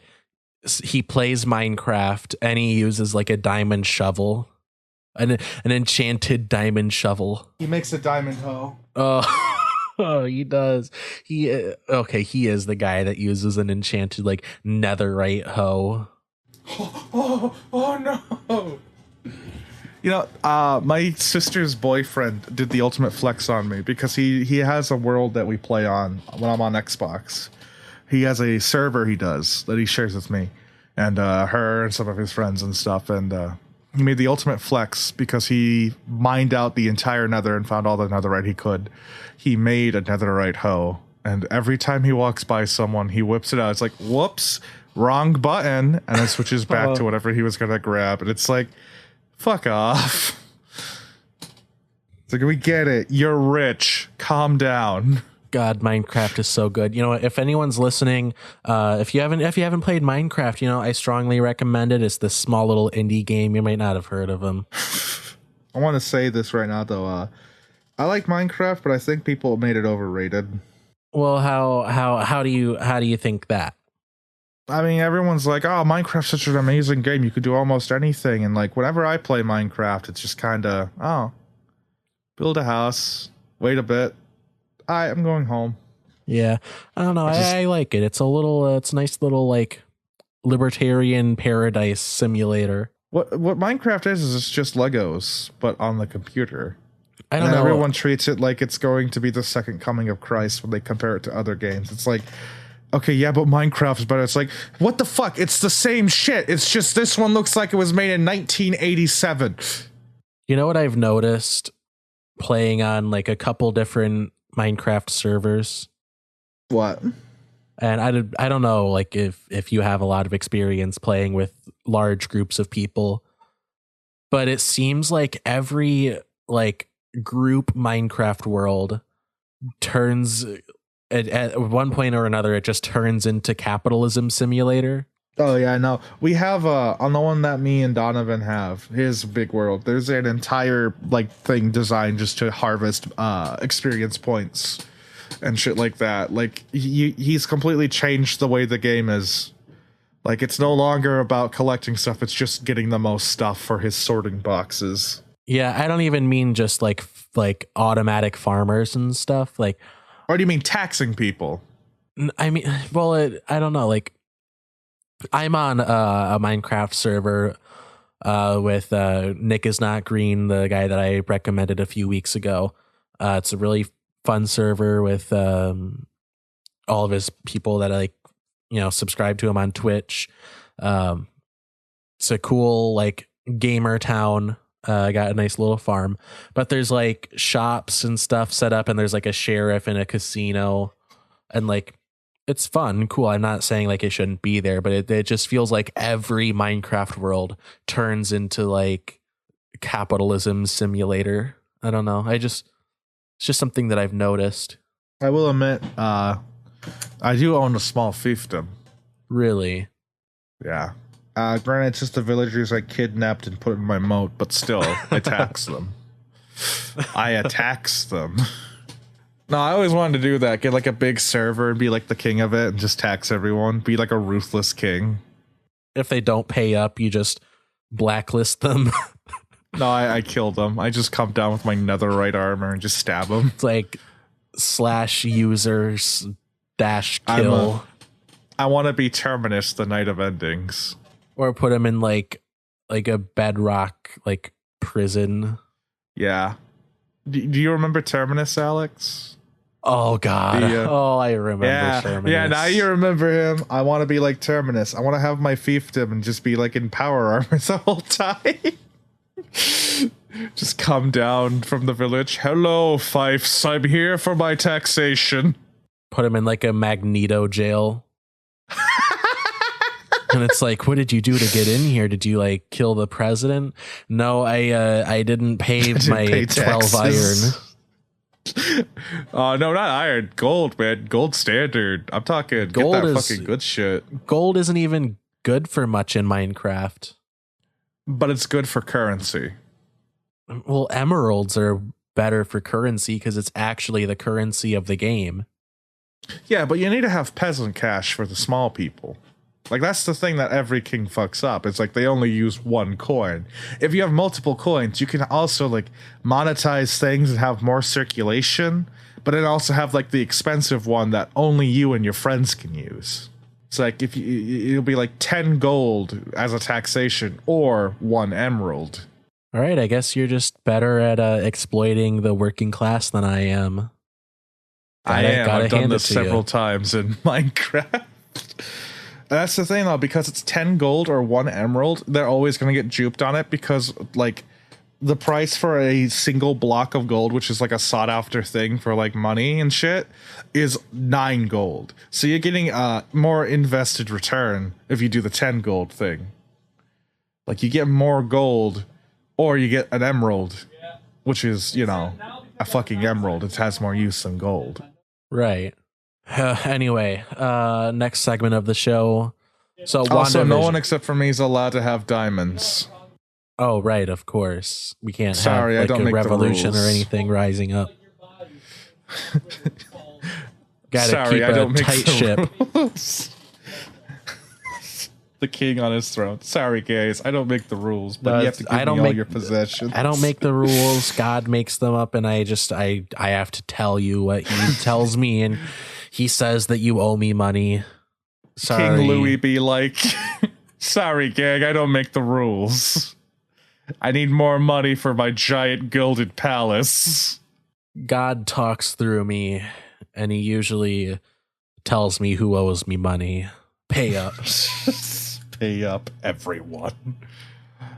he plays Minecraft and he uses like a diamond shovel, an enchanted diamond shovel. He makes a diamond hoe. Oh, he does. He is the guy that uses an enchanted like netherite hoe. Oh no. My sister's boyfriend did the ultimate flex on me because he has a world that we play on when I'm on Xbox. He has a server he does that he shares with me and her and some of his friends and stuff. And he made the ultimate flex because he mined out the entire nether and found all the netherite he could. He made a netherite hoe. And every time he walks by someone, he whips it out. It's like, whoops, wrong button. And then switches back to whatever he was going to grab. And it's like, fuck off. It's like, we get it. You're rich. Calm down. God, Minecraft is so good. If anyone's listening, if you haven't played Minecraft, I strongly recommend it. It's this small little indie game. You might not have heard of them. I want to say this right now, though. I like Minecraft, but I think people made it overrated. Well, how do you think that? I mean, everyone's like, oh, Minecraft's such an amazing game. You could do almost anything. And like, whenever I play Minecraft, it's just kind of, build a house, wait a bit. I'm going home. Yeah. I don't know. I like it. It's a little, it's a nice little like libertarian paradise simulator. What Minecraft is it's just Legos, but on the computer. I don't know. Everyone treats it like it's going to be the second coming of Christ when they compare it to other games. It's like, okay, yeah, but Minecraft's better. It's like, what the fuck? It's the same shit. It's just this one looks like it was made in 1987. You know what I've noticed playing on like a couple different Minecraft servers? What? And I don't know like if you have a lot of experience playing with large groups of people, but it seems like every like group Minecraft world turns at one point or another, it just turns into Capitalism Simulator. Oh yeah, no. We have on the one that me and Donovan have, his big world. There's an entire like thing designed just to harvest experience points and shit like that. Like he's completely changed the way the game is. Like it's no longer about collecting stuff, it's just getting the most stuff for his sorting boxes. Yeah, I don't even mean just like automatic farmers and stuff. Like, or do you mean taxing people? I mean, well, I don't know. Like, I'm on a Minecraft server with Nick is Not Green, the guy that I recommended a few weeks ago. It's a really fun server with all of his people that like, subscribe to him on Twitch. It's a cool like gamer town. Got a nice little farm, but there's like shops and stuff set up, and there's like a sheriff and a casino, and like it's fun, cool. I'm not saying like it shouldn't be there, but it just feels like every Minecraft world turns into like capitalism simulator. I don't know. It's just something that I've noticed. I will admit, I do own a small fiefdom. Really? Yeah. Granted, it's just the villagers I kidnapped and put in my moat, but still, I tax them. I attacks them. No, I always wanted to do that. Get like a big server and be like the king of it and just tax everyone. Be like a ruthless king. If they don't pay up, you just blacklist them. No, I kill them. I just come down with my netherite armor and just stab them. It's like /users -kill. I want to be Terminus, the Night of Endings. Or put them in like a bedrock like prison. Yeah. Do you remember Terminus, Alex? Oh God! I remember Terminus. Yeah, now you remember him. I want to be like Terminus. I want to have my fiefdom and just be like in power armor the whole time. Just come down from the village. Hello, fiefs. I'm here for my taxation. Put him in like a Magneto jail. And it's like, what did you do to get in here? Did you like kill the president? No, I didn't pay my 12 iron. No, not iron. Gold, man. Gold standard. I'm talking gold. Get that fucking good shit. Gold isn't even good for much in Minecraft. But it's good for currency. Well, emeralds are better for currency because it's actually the currency of the game. Yeah, but you need to have peasant cash for the small people. Like, that's the thing that every king fucks up. It's like they only use one coin. If you have multiple coins, you can also, like, monetize things and have more circulation, but then also have, like, the expensive one that only you and your friends can use. It's like, if it'll be, like, 10 gold as a taxation or 1 emerald. All right, I guess you're just better at exploiting the working class than I am. I am. I've done this several times in Minecraft. That's the thing, though, because it's 10 gold or 1 emerald, they're always going to get duped on it because, like, the price for a single block of gold, which is, like, a sought-after thing for, like, money and shit, is 9 gold. So you're getting a more invested return if you do the 10 gold thing. Like, you get more gold, or you get an emerald, which is, you know, a fucking emerald. It has more use than gold. Right. Anyway, next segment of the show. So also, no one except for me is allowed to have diamonds. Oh, right, of course. We can't have like, I don't a revolution or anything rising up. Gotta keep a tight ship. The king on his throne. Sorry, guys, I don't make the rules, but you have to give me all your possessions. I don't make the rules. God makes them up, and I have to tell you what he tells me, and he says that you owe me money. Sorry. King Louis be like, sorry, gang, I don't make the rules. I need more money for my giant gilded palace. God talks through me, and he usually tells me who owes me money. Pay up. Pay up, everyone.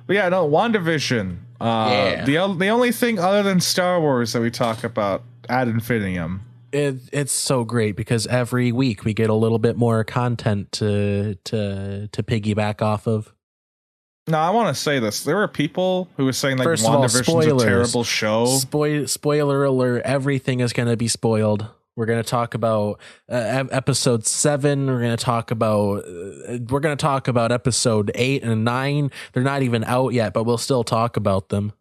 But yeah, no, WandaVision. The only thing other than Star Wars that we talk about ad infinitum. It's so great because every week we get a little bit more content to piggyback off of. No, I want to say this. There were people who were saying like WandaVision's a terrible show. Spoiler alert! Everything is going to be spoiled. We're going to talk about episode 7. We're going to talk about episode 8 and 9. They're not even out yet, but we'll still talk about them.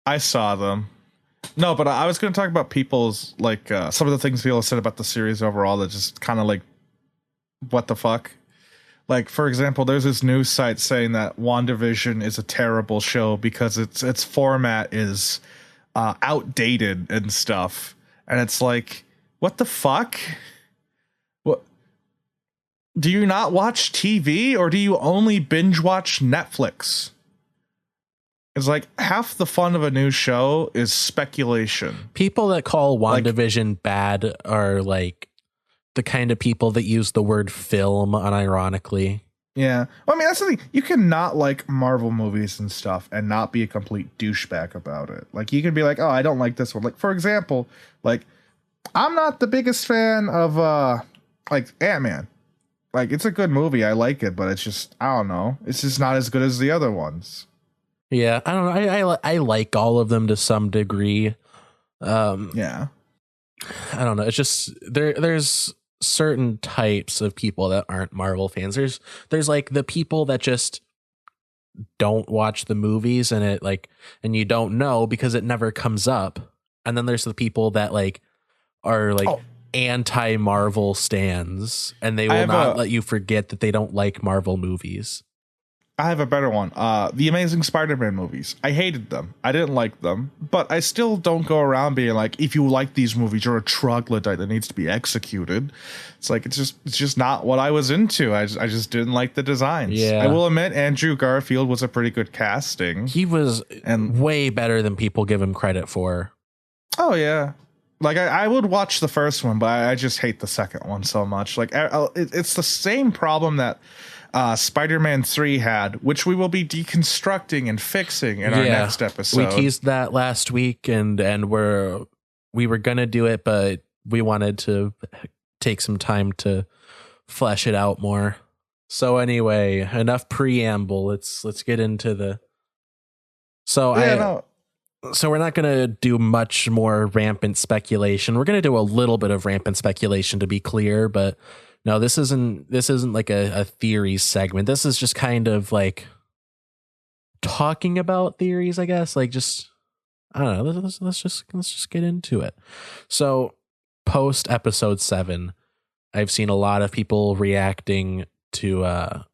I saw them. No, but I was going to talk about people's like some of the things people said about the series overall that just kind of like, what the fuck? Like, for example, there's this news site saying that WandaVision is a terrible show because its format is outdated and stuff. And it's like, what the fuck? What? Do you not watch TV or do you only binge watch Netflix? It's like half the fun of a new show is speculation. People that call WandaVision bad are like the kind of people that use the word film unironically. Yeah. Well, I mean, that's the thing. You cannot like Marvel movies and stuff and not be a complete douchebag about it. Like, you can be like, oh, I don't like this one. Like, for example, like, I'm not the biggest fan of like Ant-Man. Like, it's a good movie. I like it, but it's just, I don't know. It's just not as good as the other ones. Yeah, I don't know. I like all of them to some degree. Yeah. I don't know. It's just there's certain types of people that aren't Marvel fans. There's like the people that just don't watch the movies and you don't know because it never comes up. And then there's the people that like are like anti-Marvel stans, and they will not let you forget that they don't like Marvel movies. I have a better one. The Amazing Spider-Man movies. I hated them. I didn't like them, but I still don't go around being like, if you like these movies, you're a troglodyte that needs to be executed. It's like, it's just not what I was into. I just didn't like the designs. Yeah. I will admit, Andrew Garfield was a pretty good casting. He was way better than people give him credit for. Oh yeah. Like I would watch the first one, but I just hate the second one so much. Like it's the same problem that Spider-Man 3 had, which we will be deconstructing and fixing in our next episode. We teased that last week, and we were gonna do it, but we wanted to take some time to flesh it out more. So anyway, enough preamble. Let's get into the. So we're not going to do much more rampant speculation. We're going to do a little bit of rampant speculation, to be clear, but no, this isn't like a theories segment. This is just kind of like talking about theories, I guess. Like, just, I don't know. Let's just get into it. So post episode 7, I've seen a lot of people reacting to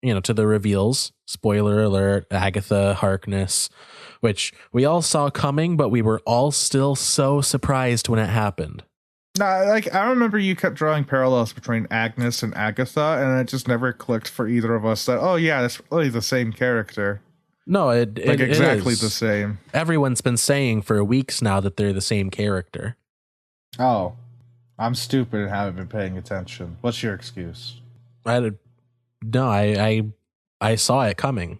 to the reveals. Spoiler alert, Agatha Harkness, which we all saw coming, but we were all still so surprised when it happened. No, like, I remember you kept drawing parallels between Agnes and Agatha, and it just never clicked for either of us that, oh yeah, that's really the same character. No, exactly the same. Everyone's been saying for weeks now that they're the same character. Oh, I'm stupid and haven't been paying attention. What's your excuse? I saw it coming.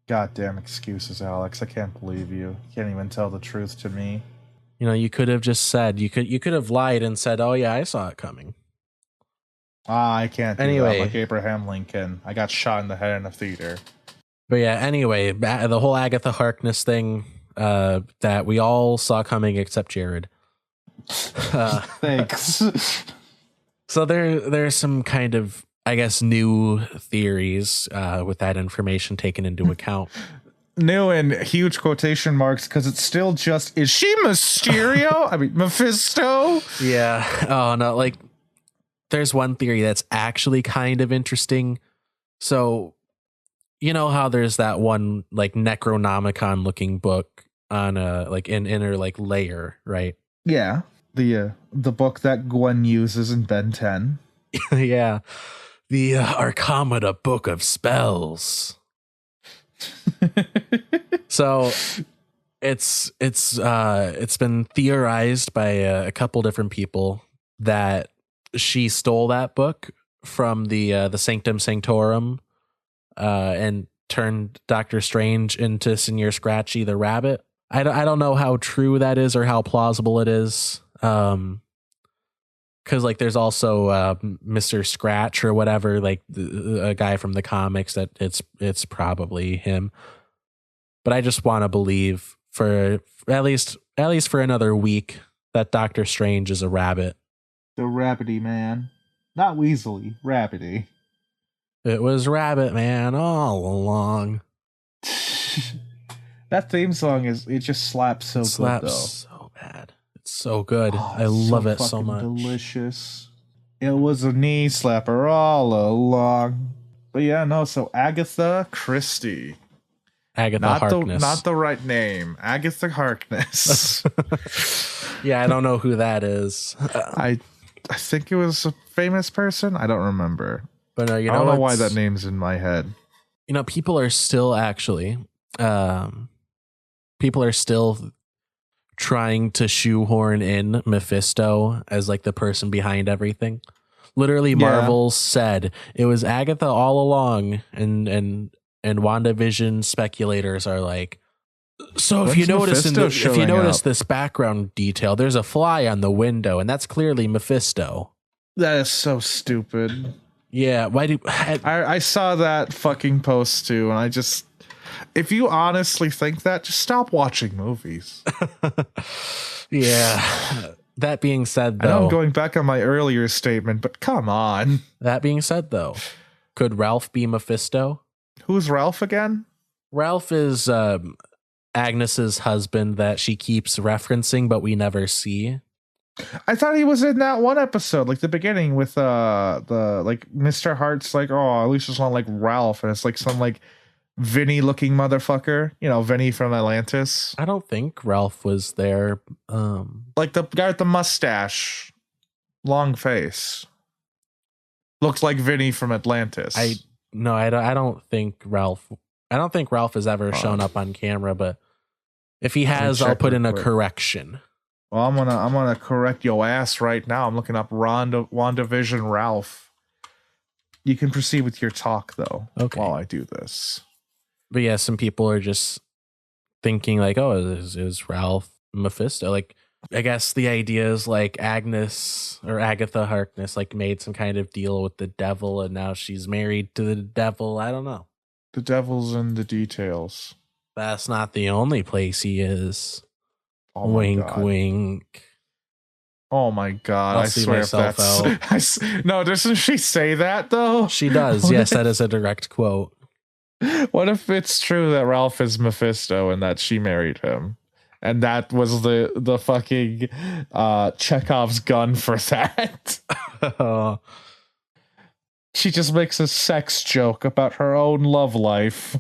Goddamn excuses, Alex. I can't believe you. You can't even tell the truth to me. You could have just said, you could have lied and said, oh yeah, I saw it coming. I can't do anyway, that like Abraham Lincoln. I got shot in the head in a theater. But yeah, anyway, the whole Agatha Harkness thing that we all saw coming except Jared. Thanks. So there's some kind of, I guess, new theories with that information taken into account. New in huge quotation marks, because it's still just, is she Mysterio? I mean, Mephisto? Yeah. Oh, no. Like, there's one theory that's actually kind of interesting. So, you know how there's that one, like, Necronomicon looking book on a, like, an inner, like, layer, right? Yeah. The book that Gwen uses in Ben 10. Yeah. The Arcamata Book of Spells. So it's been theorized by a couple different people that she stole that book from the Sanctum Sanctorum and turned Doctor Strange into Senor Scratchy the Rabbit. I don't know how true that is or how plausible it is. Because like there's also Mr. Scratch or whatever, like a guy from the comics that it's probably him. But I just want to believe for at least for another week that Doctor Strange is a rabbit. The Rabbity Man, not Weasley, Rabbity. It was Rabbit Man all along. That theme song it just slaps so good though. So bad. It's so good. I love it so much. Delicious. It was a knee slapper all along. But yeah, no. So Agatha Christie. Agatha Harkness. Not the right name. Agatha Harkness. Yeah, I don't know who that is. I think it was a famous person. I don't remember. But I don't know why that name's in my head. People are still actually trying to shoehorn in Mephisto as like the person behind everything. Literally, Marvel said it was Agatha all along, and WandaVision speculators are like, so if you notice this background detail, there's a fly on the window, and that's clearly Mephisto. That is so stupid. Yeah, why do I saw that fucking post too, and I just, if you honestly think that, just stop watching movies. Yeah. That being said, though, I know I'm going back on my earlier statement, but come on. That being said, though, could Ralph be Mephisto? Who's Ralph again? Ralph is Agnes's husband that she keeps referencing, but we never see. I thought he was in that one episode, like the beginning with the like Mr. Hart's like, oh, at least it's not like Ralph, and it's like some like Vinny looking motherfucker, you know, Vinny from Atlantis. I don't think Ralph was there. Like the guy with the mustache, long face, looks like Vinny from Atlantis. I don't think Ralph has ever shown up on camera, but if he has, I'll put in a correction. Well, I'm gonna correct your ass right now. I'm looking up WandaVision Ralph. You can proceed with your talk though, okay, while I do this. But yeah, some people are just thinking like, oh, is Ralph Mephisto? Like, I guess the idea is like Agnes or Agatha Harkness like made some kind of deal with the devil, and now she's married to the devil. I don't know. The devil's in the details. That's not the only place he is. Oh wink, God. Wink. Oh my God! I'll I swear if that's no. Doesn't she say that though? She does. Yes, that is a direct quote. What if it's true that Ralph is Mephisto and that she married him, and that was the fucking Chekhov's gun for that? She just makes a sex joke about her own love life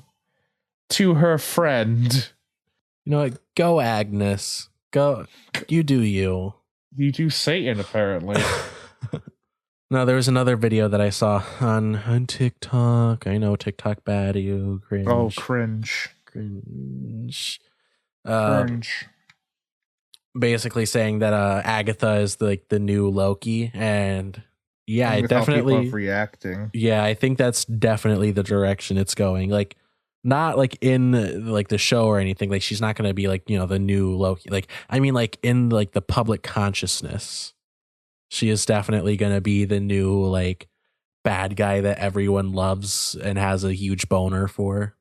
to her friend. You know what? Go, Agnes. Go. You do you. You do Satan, apparently. No, there was another video that I saw on TikTok. I know TikTok bad. You cringe. Oh, cringe. Basically saying that Agatha is like the new Loki, and yeah, I definitely how people are reacting. Yeah, I think that's definitely the direction it's going. Like, not like in like the show or anything. Like, she's not going to be like, you know, the new Loki. Like, I mean, like in like the public consciousness, she is definitely going to be the new like bad guy that everyone loves and has a huge boner for.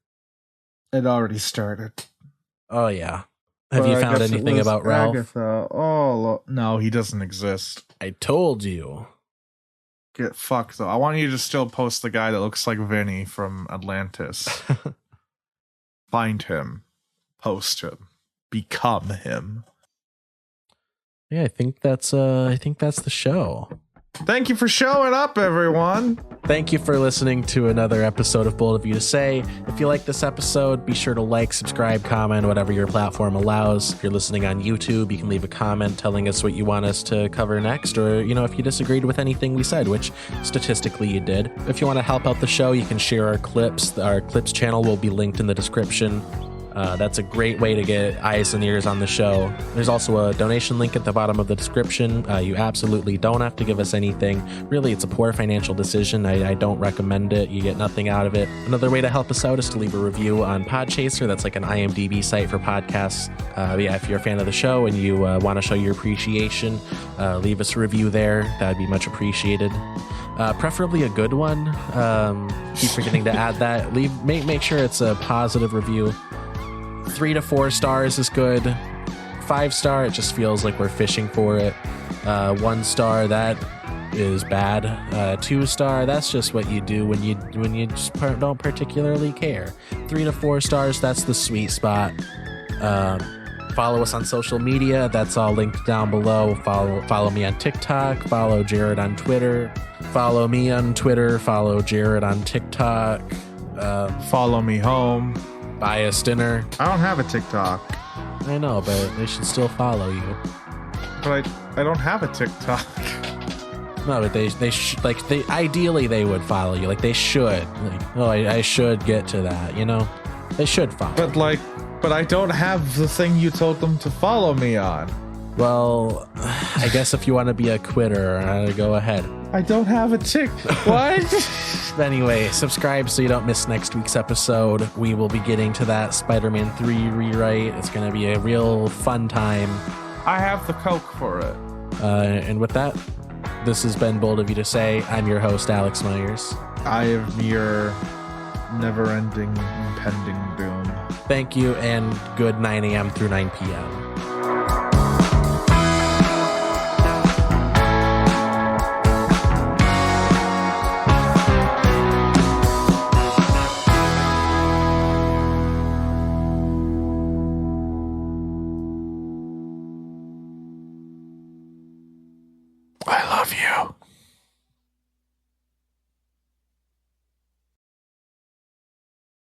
It already started. Oh yeah. Have you found anything about Ralph? Agatha. Oh no, he doesn't exist. I told you. Get fucked though. I want you to still post the guy that looks like Vinny from Atlantis. Find him, post him, become him. Yeah, I think that's the show. Thank you for showing up, everyone. Thank you for listening to another episode of Bold of You to Say. If you like this episode, be sure to like, subscribe, comment, whatever your platform allows. If you're listening on YouTube, you can leave a comment telling us what you want us to cover next, or, you know, if you disagreed with anything we said, which statistically you did. If you want to help out the show, you can share our clips. Our clips channel will be linked in the description. That's a great way to get eyes and ears on the show. There's also a donation link at the bottom of the description. You absolutely don't have to give us anything. Really, it's a poor financial decision. I don't recommend it. You get nothing out of it. Another way to help us out is to leave a review on Podchaser. That's like an IMDb site for podcasts. Yeah, if you're a fan of the show and you want to show your appreciation, leave us a review there. That'd be much appreciated. Preferably a good one. Keep forgetting to add that. Make sure it's a positive review. 3 to 4 stars is good. 5-star, it just feels like we're fishing for it. 1 star, that is bad. 2-star, that's just what you do when you just don't particularly care. 3 to 4 stars, that's the sweet spot. Follow us on social media. That's all linked down below. Follow me on TikTok. Follow Jared on Twitter. Follow me on Twitter. Follow Jared on TikTok. Follow me home. Buy us dinner. I don't have a TikTok. I know, but they should still follow you. But I don't have a TikTok. No, but they ideally they would follow you. Like, they should. Like, oh, I should get to that. You know, they should follow. But I don't have the thing you told them to follow me on. Well, I guess if you want to be a quitter, go ahead. I don't have a tick. What? Anyway, subscribe so you don't miss next week's episode. We will be getting to that Spider-Man 3 rewrite. It's going to be a real fun time. I have the Coke for it. And with that, This has been Bold of You to Say. I'm your host, Alex Myers. I am your never-ending impending doom. Thank you, and good 9 a.m. through 9 p.m.